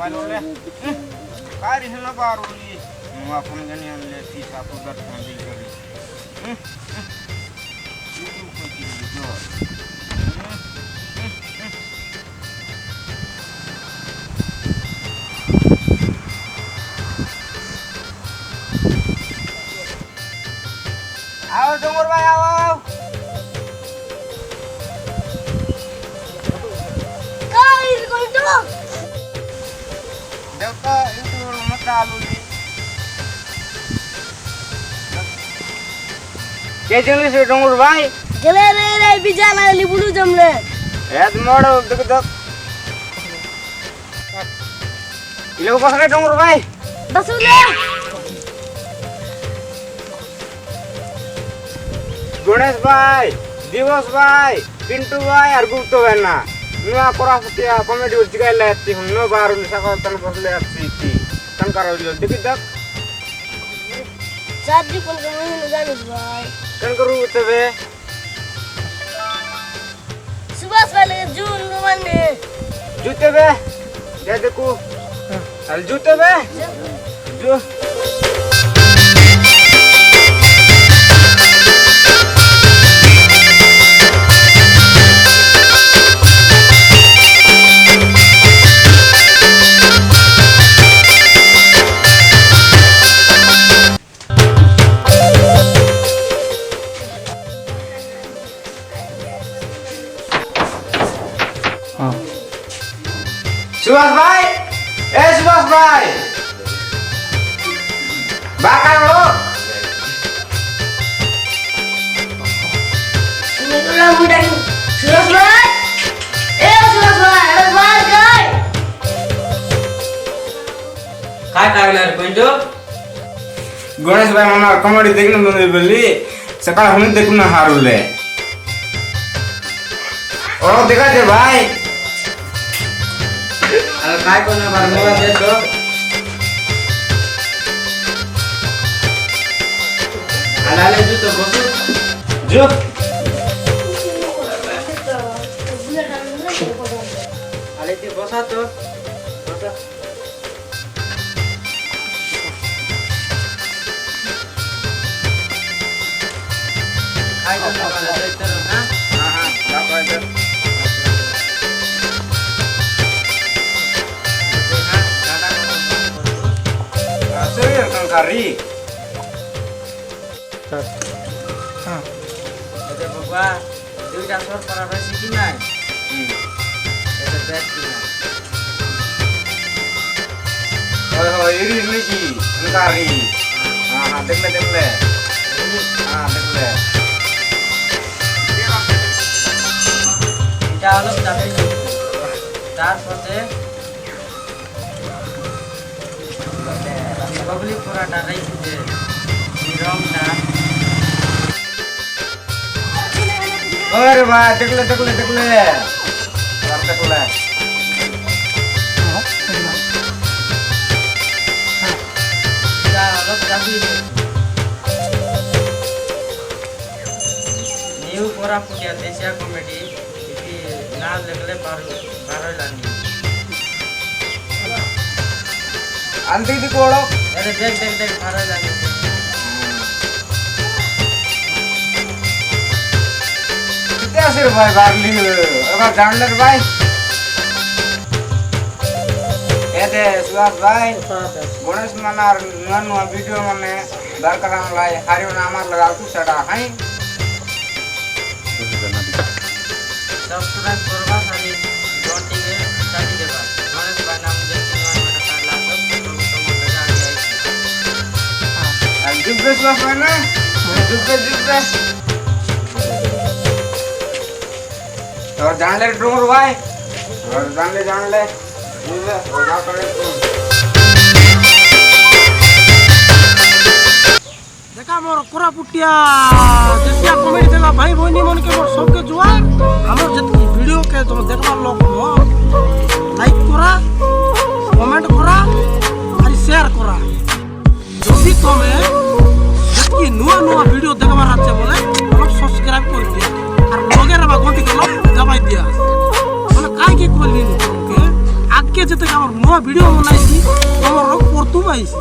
Mobile वाले car है ना बारूली नु अपन गनी हमले 30 आपको दर खांदी करी ये कोई चीज जो आओ डोंगर भाई आओ guys going to देखो itu मत आलू नी के जंगली से डोंगर भाई gele re bijana libulu jamle याद मोड़ देख देख ये लोग पकड़े डोंगर भाई basule गणेश भाई दिवस भाई पिंटू भाई और गुप्तो भाई ना नुआ कोराफतिया कॉमेडी उच गए लेती हूं नो बारू सकाल तन बसले अच्छी थी तन करो लो देखि देख शादी कोन गनी जानिस भाई तन करू तबे सुभाष वाले जून माने जूते बे दे देखो चल जूते बे जो सुभाष भाई ए सुभाष भाई बाका लो निकला मुंडा सुभाष भाई ए सुभाष भाई बाहर गए काय टाकला रे पंजो गणेश भाई मामा कॉमेडी देखने बंद बोली सकाळ हम देखू ना हारुले ओ देखा दे भाई अरे काय कोना बार मोरा दे तो आलाले जू तो बसु जो आले ते बसा तो बसा काय कोना बार दे तो हां हां जा भाई जा Sir, kang kari. Ada bawa dia dasar para resikinan. Ada bed Oh, ini lagi, kang kari. Ah, dekle. Ah, dekle. Kita alok tapi তারপরে পাবলিক পুরাটা রাইছে রংটা अरे भाई देखले और देखले যা আলোক যাবি নিউ পরা ফুটিয়া দেশিয়া কমেডি এটি না দেখলে ভালো লাগে अंती दी कोड़ो अरे देख भालो লাগে कितना सिर भाई बारली अगर जान ले भाई ए दे सुभाष भाई गणेश मनार नुआ वीडियो मने दर कराम लाई हारियो नामार लगा तू सडा हाई सब्सक्राइब करवा खाली घंटी के चाबी देबा गणेश भाई नाम दे जुब्बे सुभाष भाई ना जुब्बे और जान ले डोंगर भाई और जान ले और जा करे देखा मोर कोरापुटिया देसिया कमेडी देला भाई बहनी मन के मोर सबके जुआ हमर जति वीडियो के तुम देखबा लोग हो लाइक करा कमेंट करा और शेयर करा যদি তুমি जति नुआ वीडियो देखबार আছে বলে অলপ সাবস্ক্রাইব করে দিও আর লগের বা ঘন্টি কল দবাই দিয়া মানে কাই কি করলি তোমাকে আগে যেতে আমার নয়া ভিডিও বনাইছি আমার প্রথম আইছি